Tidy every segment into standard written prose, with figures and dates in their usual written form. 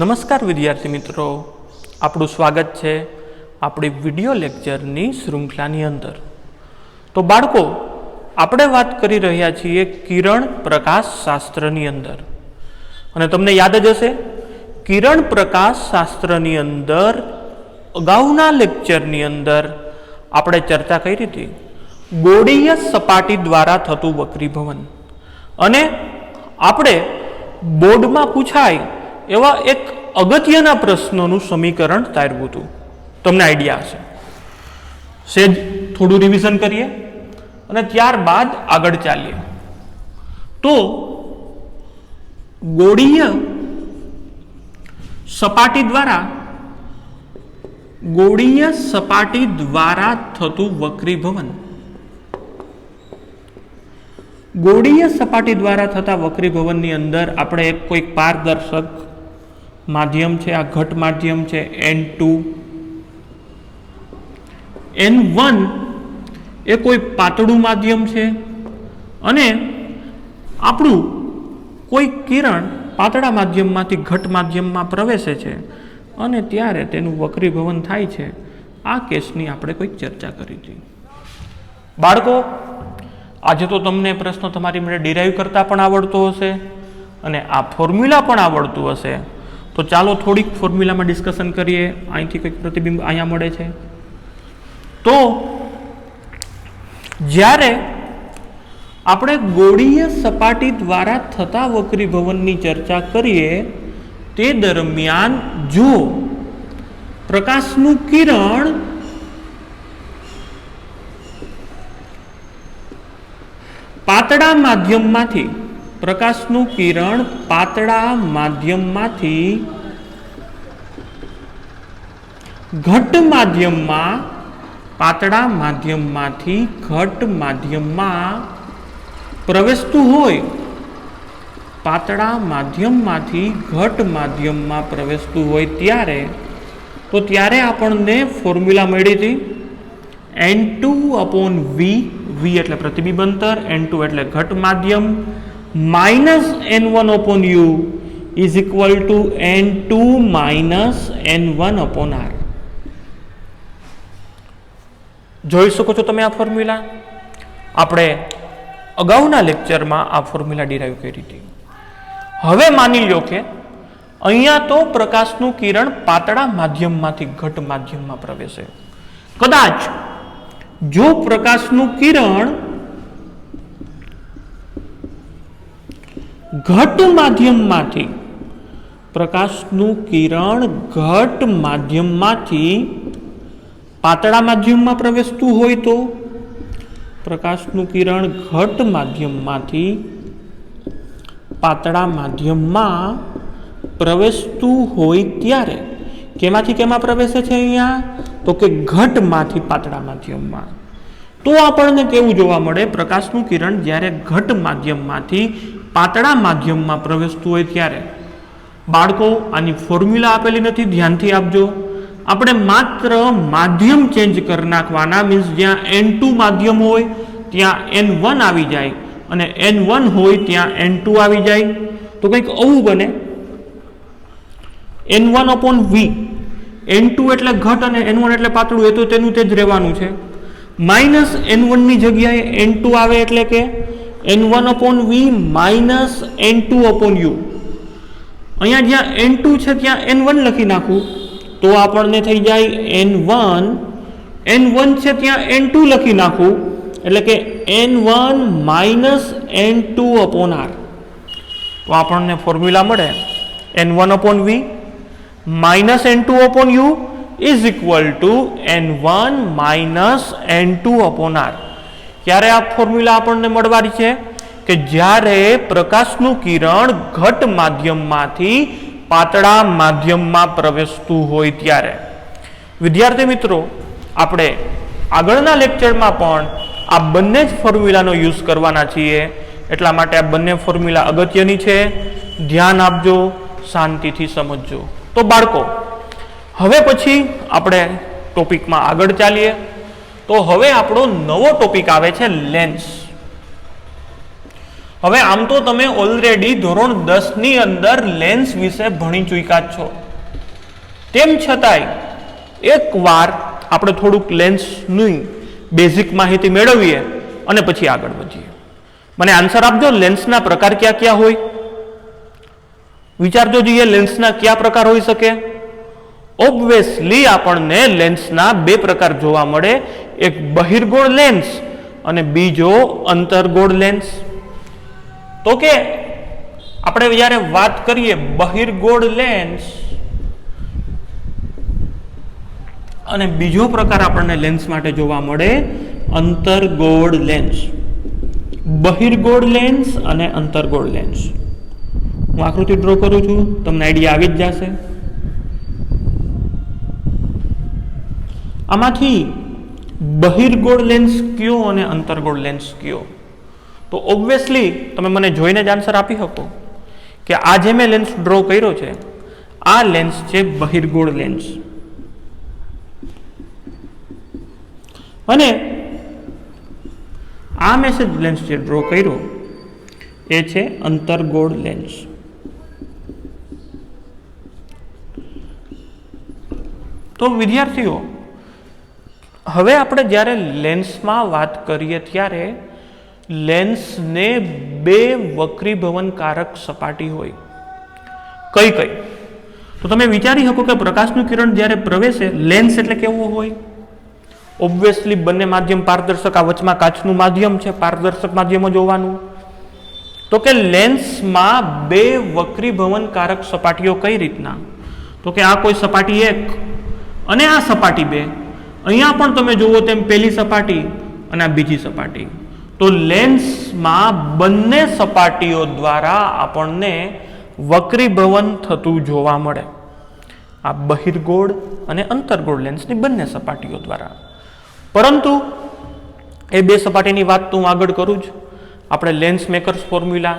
નમસ્કાર વિદ્યાર્થી મિત્રો, આપણું સ્વાગત છે આપણી વિડિયો લેક્ચરની શૃંખલાની અંદર। તો બાળકો, આપણે વાત કરી રહ્યા છીએ કિરણ પ્રકાશ શાસ્ત્રની અંદર, અને તમને યાદ જ હશે કિરણ પ્રકાશ શાસ્ત્રની અંદર અગાઉના લેક્ચરની અંદર આપણે ચર્ચા કરી હતી ગોળીય સપાટી દ્વારા થતું વક્રીભવન, અને આપણે બોર્ડમાં પૂછાય એવા એક અગત્યના પ્રશ્નોનું સમીકરણ તાર્યું હતું। તમને આઈડિયા હશે, સેજ થોડું રિવિઝન કરીએ અને ત્યારબાદ આગળ ચાલીએ। તો ગોળીય સપાટી દ્વારા થતું વક્રીભવન, ગોળીય સપાટી દ્વારા થતા વક્રીભવનની અંદર આપણે એક કોઈક પારદર્શક માધ્યમ છે, આ ઘટ માધ્યમ છે N2, N1 એ કોઈ પાતળું માધ્યમ છે, અને આપણું કોઈ કિરણ પાતળા માધ્યમમાંથી ઘટ માધ્યમમાં પ્રવેશે છે અને ત્યારે તેનું વક્રીભવન થાય છે। આ કેસની આપણે કોઈક ચર્ચા કરી હતી। બાળકો, આજે તો તમને પ્રશ્નો તમારી મને ડિરાઈવ કરતા પણ આવડતો હશે અને આ ફોર્મ્યુલા પણ આવડતું હશે। તો ચાલો થોડીક ફોર્મ્યુલામાં ડિસ્કશન કરીએ। અહીંથી કંઈક પ્રતિબિંબ અહીંયા મળે છે। તો જ્યારે આપણે ગોળીય સપાટી દ્વારા થતા વક્રીભવનની ચર્ચા કરીએ તે દરમિયાન જો પ્રકાશનું કિરણ પાતળા માધ્યમમાંથી ઘટ માધ્યમમાં પ્રવેશતું હોય, ત્યારે આપણને ફોર્મ્યુલા મળી હતી N2/V, V એટલે પ્રતિબિંબ અંતર, N2 એટલે ઘટ માધ્યમ, minus N1/U is equal to N2 minus N1/R। જોઈ શકો છો તમે આ ફોર્મ્યુલા? આપણે અગાઉના લેક્ચરમાં આ ફોર્મ્યુલા ડિરાઈવ કરી હતી। હવે માની લો કે અહીંયા તો પ્રકાશનું કિરણ પાતળા માધ્યમમાંથી ઘટ માધ્યમમાં પ્રવેશે। કદાચ જો પ્રકાશનું કિરણ ઘટ માધ્યમમાંથી પાતળા માધ્યમમાં પ્રવેશતું હોય, તો પ્રકાશનું કિરણ ઘટ માધ્યમમાંથી પાતળા માધ્યમમાં પ્રવેશતું હોય ત્યારે કેમાંથી કેમાં પ્રવેશે છે? અહીંયા તો કે ઘટમાંથી પાતળા માધ્યમમાં। તો આપણને કેવું જોવા મળે? પ્રકાશનું કિરણ જ્યારે ઘટ માધ્યમમાંથી પાતળા માધ્યમમાં પ્રવેશતું હોય ત્યારે, બાળકો આની ફોર્મ્યુલા આપેલી નથી, ધ્યાનથી આપજો। આપણે માત્ર માધ્યમ ચેન્જ કરી નાખવાના, મીન્સ જ્યાં N2 માધ્યમ હોય ત્યાં N1 આવી જાય અને N1 હોય ત્યાં N2 આવી જાય। તો કંઈક આવું બને, N1/V, N2 એટલે ઘટ અને N1 એટલે પાતળું, એ તો તેનું તે જ રહેવાનું છે, માઇનસ N1 ની જગ્યાએ N2 આવે એટલે કે N1/V માઇનસ N2/U। અહીંયા જ્યાં N2 છે ત્યાં N1 લખી નાખું તો આપણને થઈ જાય N1 છે ત્યાં N2 લખી નાખું એટલે કે N1 માઇનસ N2/R। તો આપણને ફોર્મ્યુલા મળે N1/V minus N2/U is equal to N1 minus N2/R। ક્યારે આ ફોર્મ્યુલા આપણને મળવાની છે? કે જ્યારે પ્રકાશનું કિરણ ઘટ માધ્યમમાંથી પાતળા માધ્યમમાં પ્રવેશતું હોય ત્યારે। વિદ્યાર્થી મિત્રો, આપણે આગળના લેક્ચરમાં પણ આ બંને જ ફોર્મ્યુલાનો યુઝ કરવાના છીએ, એટલા માટે આ બંને ફોર્મ્યુલા અગત્યની છે। ધ્યાન આપજો, શાંતિથી સમજજો। તો બાળકો, હવે પછી આપણે ટોપિકમાં આગળ ચાલીએ। તો હવે આપણો નવો ટોપિક આવે છે લેન્સ। હવે આમ તો તમે ઓલરેડી ધોરણ 10 ની અંદર લેન્સ વિશે ભણી ચૂક્યા છો, તેમ છતાંય એકવાર આપણે થોડુંક લેન્સની બેઝિક માહિતી મેળવીએ અને પછી આગળ વધીએ. મને આન્સર આપજો, લેન્સના પ્રકાર કયા કયા હોય? વિચારજો જોઈએ, લેન્સના કયા પ્રકાર હોઈ શકે? ઓબ્વિયસલી આપણને લેન્સના બે પ્રકાર જોવા મળે, એક બહિર્ગોળ લેન્સ અને બીજો અંતર્ગોળ લેન્સ. તો કે આપણે જ્યારે વાત કરીએ બહિર્ગોળ લેન્સ અને બીજો પ્રકાર આપણને લેન્સ માટે જોવા મળે અંતર્ગોળ લેન્સ. બહિર્ગોળ લેન્સ અને અંતર્ગોળ લેન્સ. હું આકૃતિ ડ્રો કરું છું, તમને આઈડિયા આવી જ જશે. આમાંથી બહિર્ગોળ લેન્સ કયો અને અંતર્ગોળ લેન્સ કયો? તો ઓબ્વિયસલી તમે મને જોઈને જ આન્સર આપી શકો કે આ જે મેં લેન્સ ડ્રો કર્યો છે આ લેન્સ છે બહિર્ગોળ લેન્સ અને આ મેં લેન્સ જે ડ્રો કર્યો એ છે અંતર્ગોળ લેન્સ. તો વિદ્યાર્થીઓ, હવે આપણે જ્યારે લેન્સમાં વાત કરીએ ત્યારે લેન્સને બે વક્રીભવનકારક સપાટી હોય. કઈ કઈ? તો તમે વિચારી શકો કે પ્રકાશનું કિરણ જ્યારે પ્રવેશે, લેન્સ એટલે કેવું હોય? ઓબ્વિયસલી બંને માધ્યમ પારદર્શક, આ વચમાં કાચનું માધ્યમ છે, પારદર્શક માધ્યમ જ હોવાનું. તો કે લેન્સમાં બે વક્રીભવનકારક સપાટીઓ કઈ રીતના? તો કે આ કોઈ સપાટી એક અને આ સપાટી બે. અહીંયા પણ તમે જુઓ તેમ પહેલી સપાટી અને આ બીજી સપાટી. તો લેન્સમાં બંને સપાટીઓ દ્વારા આપણને વક્રીભવન થતું જોવા મળે. આ બહિર્ગોળ અને અંતર્ગોળ લેન્સની બંને સપાટીઓ દ્વારા. પરંતુ એ બે સપાટીની વાત તો હું આગળ કરું જ. આપણે લેન્સ મેકર્સ ફોર્મ્યુલા,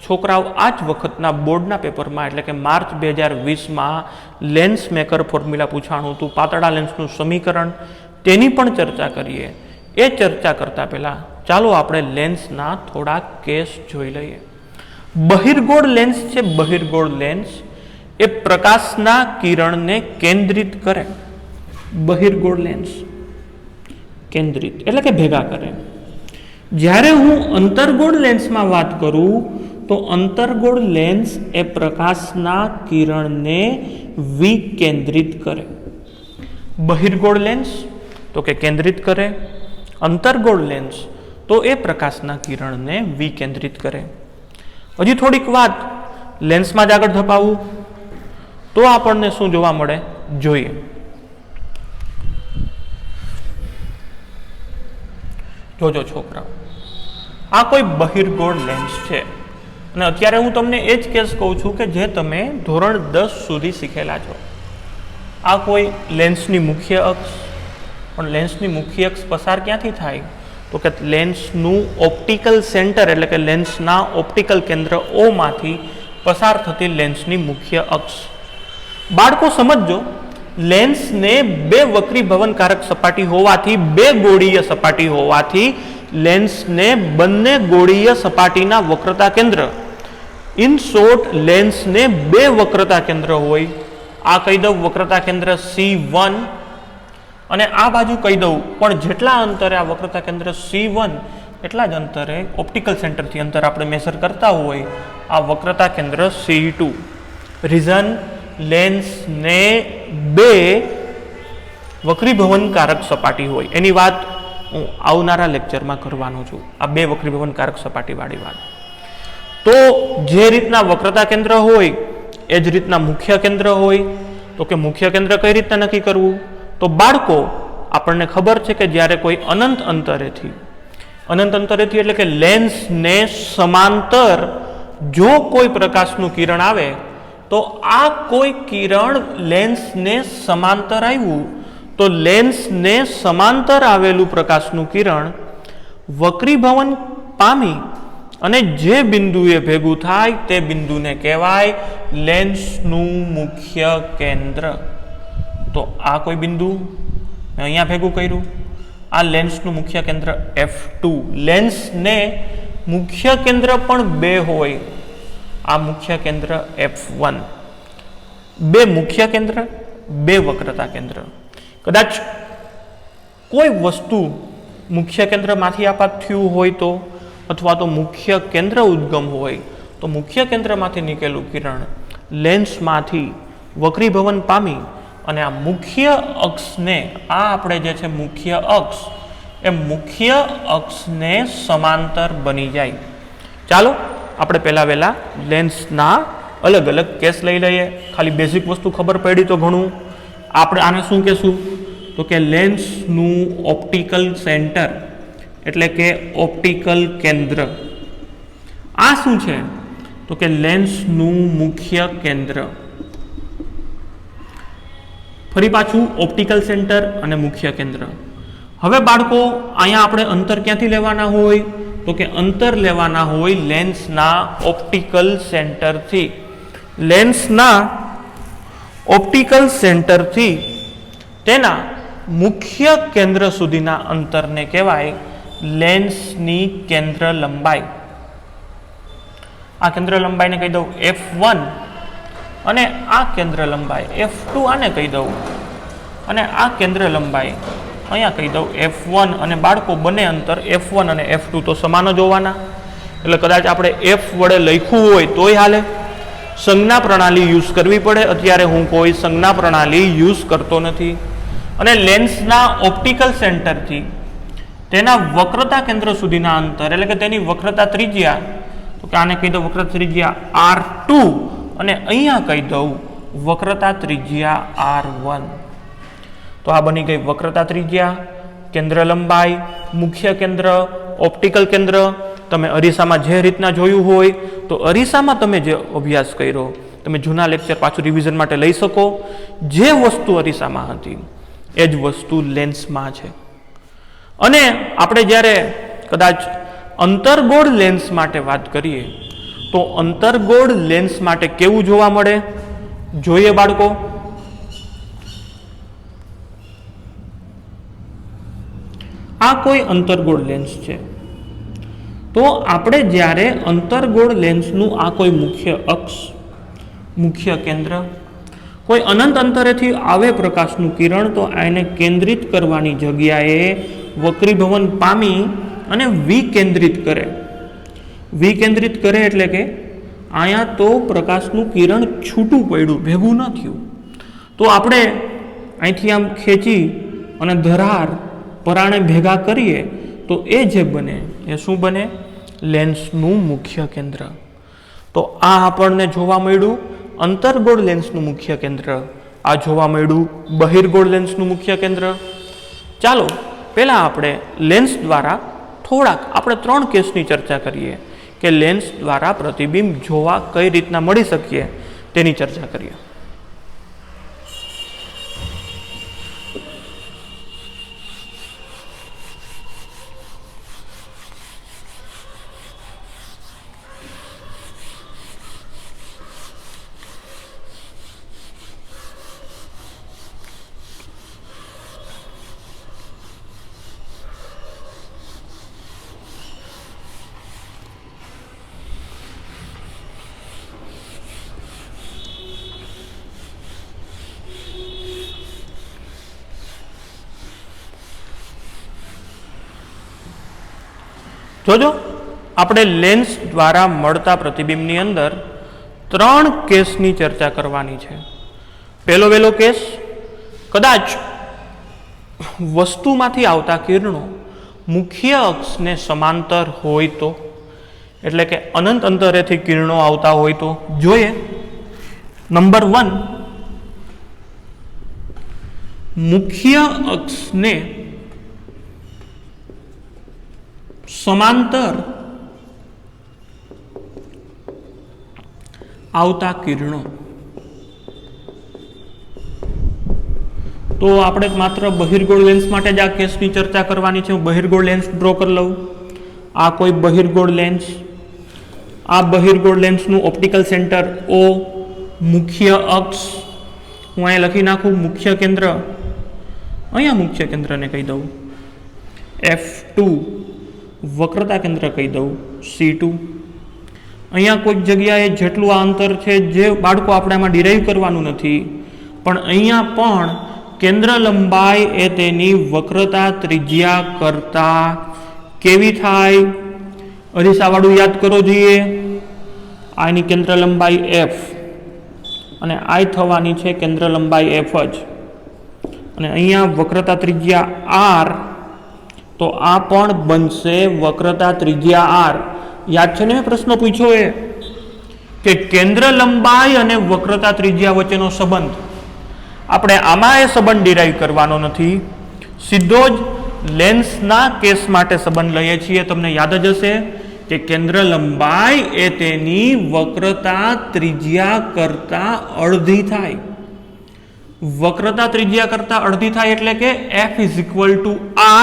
છોકરાઓ આ જ વખતના બોર્ડના પેપરમાં એટલે કે માર્ચ 2020માં લેન્સ મેકર ફોર્મ્યુલા પૂછાણું હતું, પાતળા લેન્સનું સમીકરણ, તેની પણ ચર્ચા કરીએ. એ ચર્ચા કરતા પહેલા ચાલો આપણે લેન્સના થોડા કેસ જોઈ લઈએ. બહિર્ગોળ લેન્સ છે, બહિર્ગોળ લેન્સ એ પ્રકાશના કિરણને કેન્દ્રિત કરે. બહિર્ગોળ લેન્સ કેન્દ્રિત એટલે કે ભેગા કરે. જ્યારે હું અંતર્ગોળ લેન્સમાં વાત કરું તો અંતર્ગોળ લેન્સ એ પ્રકાશના કિરણને વિકેન્દ્રિત કરે. બહિર્ગોળ લેન્સ તો કે કેન્દ્રિત કરે, અંતર્ગોળ લેન્સ તો એ પ્રકાશના કિરણને વિકેન્દ્રિત કરે. હજી થોડીક વાત લેન્સમાં જ આગળ ધપાવું તો આપણને શું જોવા મળે જોઈએ. જોજો છોકરાઓ, આ કોઈ બહિર્ગોળ લેન્સ છે અને અત્યારે હું તમને એ જ કેસ કહું છું કે જે તમે ધોરણ 10 સુધી શીખેલા છો. આ કોઈ લેન્સની મુખ્ય અક્ષ, પણ લેન્સની મુખ્ય અક્ષ પસાર ક્યાંથી થાય? તો કે લેન્સનું ઓપ્ટિકલ સેન્ટર એટલે કે લેન્સના ઓપ્ટિકલ કેન્દ્ર O માંથી પસાર થતી લેન્સની મુખ્ય અક્ષ. બાળકો સમજો, લેન્સને બે વક્રીભવનકારક સપાટી હોવાથી, બે ગોળીય સપાટી હોવાથી લેન્સને બંને ગોળીય સપાટીના વક્રતા કેન્દ્ર, ઇન શોર્ટ લેન્સને બે વક્રતા કેન્દ્ર હોય. આ કહી દઉં વક્રતા કેન્દ્ર C1 અને આ બાજુ કહી દઉં, પણ જેટલા અંતરે આ વક્રતા કેન્દ્ર C1 એટલા જ અંતરે ઓપ્ટિકલ સેન્ટરથી અંતર આપણે મેઝર કરતા હોય આ વક્રતા કેન્દ્ર C2. રીઝન, લેન્સને બે વક્રીભવનકારક સપાટી હોય. એની વાત હું આવનારા લેક્ચરમાં કરવાનો છું, આ બે વક્રીભવનકારક સપાટીવાળી વાત. તો જે રીતના વક્રતા કેન્દ્ર હોય એ જ રીતના મુખ્ય કેન્દ્ર હોય. તો કે મુખ્ય કેન્દ્ર કઈ રીતના નક્કી કરવું? તો બાળકો, આપણને ખબર છે કે જ્યારે કોઈ અનંત અંતરેથી એટલે કે લેન્સને સમાંતર જો કોઈ પ્રકાશનું કિરણ આવે તો આ કોઈ કિરણ લેન્સને સમાંતર આવ્યું તો લેન્સને સમાંતર આવેલું પ્રકાશનું કિરણ વક્રીભવન પામી અને જે બિંદુએ ભેગું થાય તે બિંદુને કહેવાય લેન્સનું મુખ્ય કેન્દ્ર. તો આ કોઈ બિંદુ મેં અહીંયા ભેગું કર્યું, આ લેન્સનું મુખ્ય કેન્દ્ર F2. લેન્સને મુખ્ય કેન્દ્ર પણ 2 હોય, આ મુખ્ય કેન્દ્ર F1, 2 મુખ્ય કેન્દ્ર 2 વક્રતા કેન્દ્ર. કદાચ કોઈ વસ્તુ મુખ્ય કેન્દ્રમાંથી આપાત થયું હોય તો, અથવા તો મુખ્ય કેન્દ્ર ઉદ્ગમ હોય તો મુખ્ય કેન્દ્રમાંથી નીકળેલું કિરણ લેન્સમાંથી વક્રીભવન પામી અને આ મુખ્ય અક્ષને, આ આપણે જે છે મુખ્ય અક્ષ, એ મુખ્ય અક્ષને સમાંતર બની જાય. ચાલો આપણે પહેલા વહેલા લેન્સના અલગ અલગ કેસ લઈ લઈએ. ખાલી બેઝિક વસ્તુ ખબર પડી તો ઘણું. આપણે આને શું કહેશું તો કે લેન્સનું ઓપ્ટિકલ સેન્ટર, એટલે કે ઓપ્ટિકલ કેન્દ્ર. આ શું છે તો કે લેન્સનું મુખ્ય કેન્દ્ર. ફરી પાછું ઓપ્ટિકલ સેન્ટર અને મુખ્ય કેન્દ્ર. હવે બાળકો અહીંયા આપણે અંતર ક્યાંથી લેવાના હોય તો કે અંતર લેવાના હોય લેન્સના ઓપ્ટિકલ સેન્ટરથી. લેન્સના ઓપ્ટિકલ સેન્ટરથી તેના મુખ્ય કેન્દ્ર સુધીના અંતરને કહેવાય લેન્સની કેન્દ્ર લંબાઈ. આ કેન્દ્ર લંબાઈને કહી દઉં F1 અને આ કેન્દ્ર લંબાઈ F2 આને કહી દઉં, અને આ કેન્દ્ર લંબાઈ અહીંયા કહી દઉં F1. અને બાળકો બંને અંતર F1 અને F2 તો સમાન જ હોવાના, એટલે કદાચ આપણે F વડે લખ્યું હોય તોય હાલે, સંજ્ઞા પ્રણાલી યુઝ કરવી પડે. અત્યારે હું કોઈ સંજ્ઞા પ્રણાલી યુઝ કરતો નથી. અને લેન્સના ઓપ્ટિકલ સેન્ટરથી તેના વક્રતા કેન્દ્ર સુધીના અંતર, એટલે કે તેની વક્રતા ત્રિજ્યા, તો કે આને કહી દઉં વક્રતા ત્રિજ્યા R2 અને અહીંયા કહી દઉં વક્રતા ત્રિજ્યા R1. તો આ બની ગઈ વક્રતા ત્રિજ્યા, કેન્દ્ર લંબાઈ, મુખ્ય કેન્દ્ર, ઓપ્ટિકલ કેન્દ્ર. તમે અરીસામાં જે રીતના જોયું હોય તો અરીસામાં તમે જે અભ્યાસ કર્યો તમે જૂના લેક્ચર પાછું રિવિઝન માટે લઈ શકો. જે વસ્તુ અરીસામાં હતી એ જ વસ્તુ લેન્સમાં છે. અને આપણે જ્યારે કદાચ અંતર્ગોળ લેન્સ માટે વાત કરીએ તો અંતર્ગોળ લેન્સ માટે કેવું જોવા મળે જોઈએ બાળકો. આ કોઈ અંતર્ગોળ લેન્સ છે, તો આપણે જ્યારે અંતર્ગોળ લેન્સનું આ કોઈ મુખ્ય અક્ષ, મુખ્ય કેન્દ્ર, કોઈ અનંત અંતરેથી આવે પ્રકાશનું કિરણ, તો એને કેન્દ્રિત કરવાની જગ્યાએ વક્રીભવન પામી અને વિકેન્દ્રિત કરે. વિકેન્દ્રિત કરે એટલે કે અહીંયા તો પ્રકાશનું કિરણ છૂટું પડ્યું, ભેગું ન થયું. તો આપણે અહીંથી આમ ખેંચી અને ધરાર પરાણે ભેગા કરીએ તો એ જે બને એ શું બને? લેન્સનું મુખ્ય કેન્દ્ર. તો આ આપણને જોવા મળ્યું અંતર્ગોળ લેન્સનું મુખ્ય કેન્દ્ર, આ જોવા મળ્યું બહિર્ગોળ લેન્સનું મુખ્ય કેન્દ્ર. ચાલો પહેલાં આપણે લેન્સ દ્વારા થોડાક આપણે 3 કેસની ચર્ચા કરીએ કે લેન્સ દ્વારા પ્રતિબિંબ જોવા કઈ રીતના મળી શકીએ તેની ચર્ચા કરીએ. જોજો આપણે લેન્સ દ્વારા મળતા પ્રતિબિંબની અંદર 3 કેસની ચર્ચા કરવાની છે. પહેલો કેસ, કદાચ વસ્તુમાંથી આવતા કિરણો મુખ્ય અક્ષને સમાંતર હોય તો, એટલે કે અનંત અંતરેથી કિરણો આવતા હોય તો જોઈએ. નંબર 1, મુખ્ય અક્ષને સમાંતર આવતા કિરણો. તો આપણે માત્ર બહિર્ગોળ લેન્સ માટે જ આ કેસની ચર્ચા કરવાની છે. હું બહિર્ગોળ લેન્સ ડ્રો કરી લઉં. આ કોઈ બહિર્ગોળ લેન્સ, આ બહિર્ગોળ લેન્સનું ઓપ્ટિકલ સેન્ટર O, મુખ્ય અક્ષ હું અહીંયા લખી નાખું, મુખ્ય કેન્દ્ર, અહીંયા મુખ્ય કેન્દ્રને કહી દઉં F2, વક્રતા કેન્દ્ર કહી દઉં C2। અહીંયા કોઈક જગ્યાએ જેટલું આ અંતર છે જે બાળકો આપણે આમાં ડિરાઈવ કરવાનું નથી, પણ અહીંયા પણ કેન્દ્ર લંબાઈ એ તેની વક્રતા ત્રિજ્યા કરતાં કેવી થાય? અરીસાવાળું યાદ કરો જોઈએ, આની કેન્દ્ર લંબાઈ f અને આ થવાની છે કેન્દ્ર લંબાઈ f જ, અને અહીંયા વક્રતા ત્રિજ્યા r, તો આ પણ બનશે વક્રતા ત્રિજ્યા r। યાદ છે ને પ્રશ્ન પૂછ્યો એ કે કેન્દ્ર લંબાઈ અને વક્રતા ત્રિજ્યા વચ્ચેનો સંબંધ, આપણે આમાં એ સંબંધ ડિરાઈવ કરવાનો નથી, સીધો જ લેન્સના કેસ માટે સંબંધ લઈએ છીએ। તમને યાદ જ હશે કે કેન્દ્ર લંબાઈ એ તેની વક્રતા ત્રિજ્યા કરતાં અડધી થાય। વક્રતા ત્રિજ્યા કરતાં અડધી થાય એટલે કે f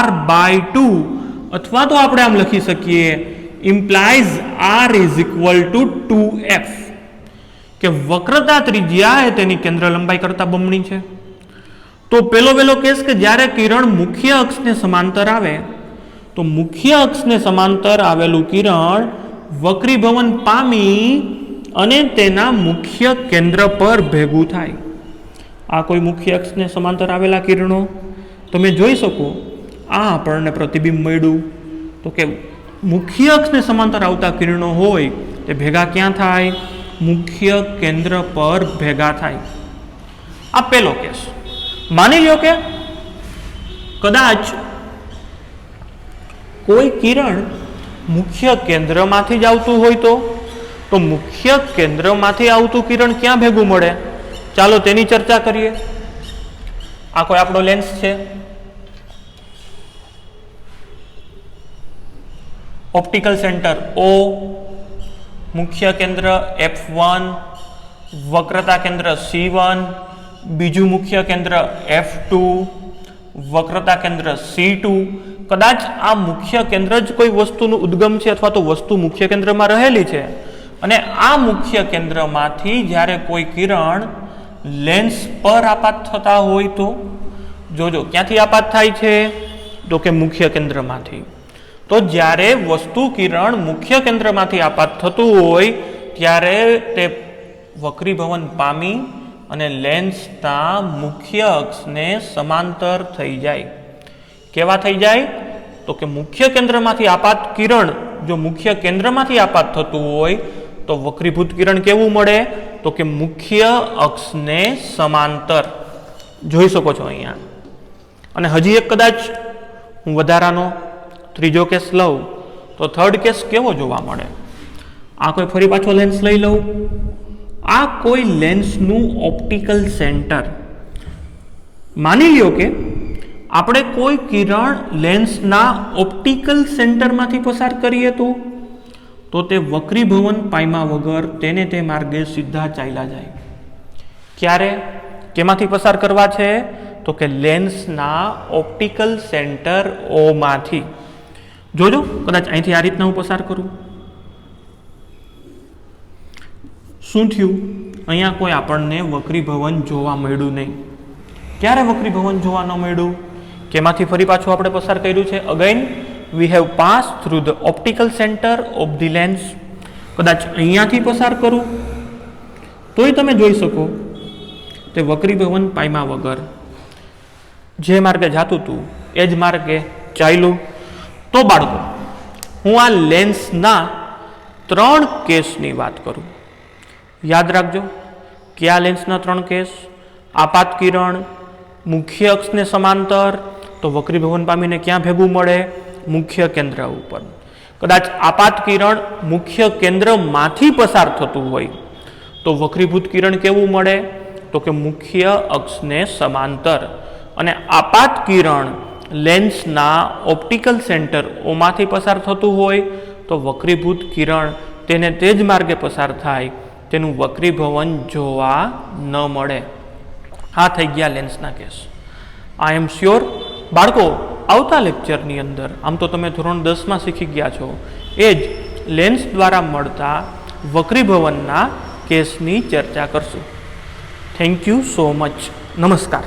r/2, અથવા તો આપણે આમ લખી શકીએ implies r = 2f, કે વક્રતા ત્રિજ્યા એ તેની કેન્દ્ર લંબાઈ કરતાં બમણી છે। તો પેલો કેસ કે જ્યારે કિરણ મુખ્ય અક્ષને સમાંતર આવે, તો મુખ્ય અક્ષને સમાંતર આવેલું કિરણ વક્રીભવન પામી અને તેના મુખ્ય કેન્દ્ર પર ભેગું થાય। આ કોઈ મુખ્ય અક્ષને સમાંતર આવેલા કિરણો તમે જોઈ શકો, આ આપણને પ્રતિબિંબ મળ્યું, તો કે મુખ્ય અક્ષને સમાંતર આવતા કિરણો હોય તે ભેગા ક્યાં થાય? મુખ્ય કેન્દ્ર પર ભેગા થાય। આ પહેલો કેસ। માની લો કે કદાચ કોઈ કિરણ મુખ્ય કેન્દ્રમાંથી જ આવતું હોય, તો મુખ્ય કેન્દ્રમાંથી આવતું કિરણ ક્યાં ભેગું મળે? ચાલો તેની ચર્ચા કરીએ। આ કોઈ આપણો લેન્સ છે, ઓપ્ટિકલ સેન્ટર O, મુખ્ય કેન્દ્ર F1, વક્રતા કેન્દ્ર C1, બીજું મુખ્ય કેન્દ્ર F2, વક્રતા કેન્દ્ર C2। કદાચ આ મુખ્ય કેન્દ્ર જ કોઈ વસ્તુનું ઉદ્ગમ છે, અથવા તો વસ્તુ મુખ્ય કેન્દ્રમાં રહેલી છે, અને આ મુખ્ય કેન્દ્રમાંથી જ્યારે કોઈ કિરણ લેન્સ પર આપાત થતા હોય, તો જોજો ક્યાંથી આપાત થાય છે? તો કે મુખ્ય કેન્દ્રમાંથી। તો જ્યારે વસ્તુ કિરણ મુખ્ય કેન્દ્રમાંથી આપાત થતું હોય ત્યારે તે વક્રીભવન પામી અને લેન્સના મુખ્ય અક્ષને સમાંતર થઈ જાય। કેવા થઈ જાય? તો કે મુખ્ય કેન્દ્રમાંથી આપાત કિરણ જો મુખ્ય કેન્દ્રમાંથી આપાત થતું હોય તો વક્રીભૂત કિરણ કેવું મળે? તો કે મુખ્ય અક્ષને સમાંતર। જોઈ શકો છો અહીંયા। અને હજી એક કદાચ હું વધારાનો ત્રીજો કેસ લઉં તો થર્ડ કેસ કેવો જોવા મળે? આ કોઈ ફરી પાછો લેન્સ લઈ લઉં, આ કોઈ લેન્સનું ઓપ્ટિકલ સેન્ટર। માની લ્યો કે આપણે કોઈ કિરણ લેન્સના ઓપ્ટિકલ સેન્ટરમાંથી પસાર કરીએ તો તે વક્રીભવન પામ્યા વગર તેને તે માર્ગે સીધા ચાલ્યા જાય। ક્યારે? કેમાંથી પસાર કરવા છે? તો કે લેન્સના ઓપ્ટિકલ સેન્ટર O માંથી। જોજો કદાચ અહીંથી આ રીતના હું પસાર કરું, શું થયું? અહીંયા કોઈ આપણને વક્રીભવન જોવા મળ્યું નહીં। ક્યારે વક્રીભવન જોવા ન મળ્યું? કેમાંથી ફરી પાછું આપણે પસાર કર્યું છે? Again we have passed through the optical center of the lens। કદાચ અહીંયાથી પસાર કરું તોય તમે જોઈ શકો તે વક્રીભવન પામ્યા વગર જે માર્ગે જાતું હતું એ જ માર્ગે ચાલ્યું। તો બાળકો, હું આ લેન્સના 3 કેસની વાત કરું, યાદ રાખજો કે આ લેન્સના 3 કેસ: આપાત કિરણ મુખ્ય અક્ષને સમાંતર, તો વક્રીભવન પામીને ક્યાં ભેગું મળે? મુખ્ય કેન્દ્ર ઉપર। કદાચ આપાત કિરણ મુખ્ય કેન્દ્રમાંથી પસાર થતું હોય તો વક્રીભૂત કિરણ કેવું મળે? તો કે મુખ્ય અક્ષને સમાંતર। અને આપાત કિરણ લેન્સના ઓપ્ટિકલ સેન્ટર ઓમાંથી પસાર થતું હોય તો વક્રીભૂત કિરણ તેને તે જ માર્ગે પસાર થાય, તેનું વક્રીભવન જોવા ન મળે। આ થઈ ગયા લેન્સના કેસ। આઈ એમ શ્યોર બાળકો આવતા લેક્ચરની અંદર, આમ તો તમે ધોરણ 10માં શીખી ગયા છો, એ જ લેન્સ દ્વારા મળતા વક્રીભવનના કેસની ચર્ચા કરશું। Thank you so much. નમસ્કાર।